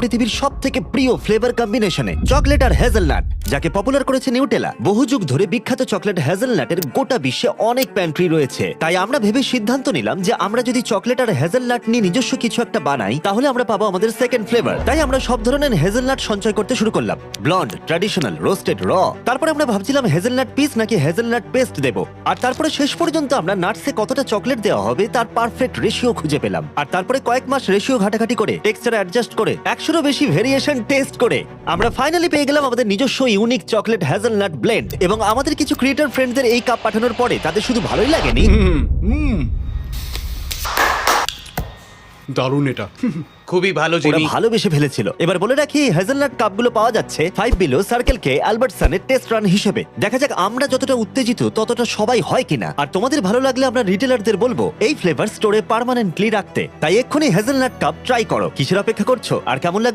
পৃথিবীর সবথেকে প্রিয় ফ্লেভার কম্বিনেশনে, চকলেট আর হেজেলনাট, যাকে পপুলার করেছে নিউটেলা। বহু যুগ ধরে বিখ্যাত চকলেট হেজেলনাটের গোটা বিশ্বে অনেক প্যান্ট্রি রয়েছে। তাই আমরা ভেবে সিদ্ধান্ত নিলাম যে আমরা যদি চকলেট আর হেজেলনাট নিয়ে নিজস্ব কিছু একটা বানাই, তাহলে আমরা পাবো আমাদের সেকেন্ড ফ্লেভার। তাই আমরা সব ধরনের হেজেলনাট সঞ্চয় করতে শুরু করলাম, ব্লন্ড, ট্র্যাডিশনাল, রোস্টেড, র। তারপরে আমরা ভাবছিলাম হেজেলনাট পিস নাকি হেজেলনাট পেস্ট দেবো। আর তারপরে শেষ পর্যন্ত আমরা নাটসে কতটা চকলেট দেওয়া হবে তার পারফেক্ট রেশিও খুঁজে পেলাম। আর তারপরে কয়েক মাস রেশিও ঘাটাঘাটি করে, টেক্সচার অ্যাডজাস্ট করে, 100-এরও বেশি ভেরিয়েশন টেস্ট করে আমরা ফাইনালি পেয়ে গেলাম আমাদের নিজস্ব ইউনিক চকলেট হেজেলনাট ব্লেন্ড। এবং আমাদের কিছু ক্রিয়েটর ফ্রেন্ডদের এই কাপ পাঠানোর পরে তাদের শুধু ভালোই লাগেনি, দারুণ এটা। খুবই ভালো ওরা জিমি। ভালোবেসে ফেলেছিল। এবার বলে রাখি, হেজেলনাট কাপগুলো পাওয়া যাচ্ছে 5 বিলো সার্কেল কে অ্যালবার্টসনের টেস্ট রান হিসেবে। দেখা যাক আমরা যতটা উত্তেজিত ততটা সবাই হয় কিনা। আর তোমাদের ভালো লাগলে আমরা রিটেলারদের বলবো এই ফ্লেভার স্টোরে পার্মানেন্টলি রাখতে। তাই এক্ষুনি হেজেলনাট কাপ ট্রাই করো। কিসের অপেক্ষা করছো? আর কেমন লাগছে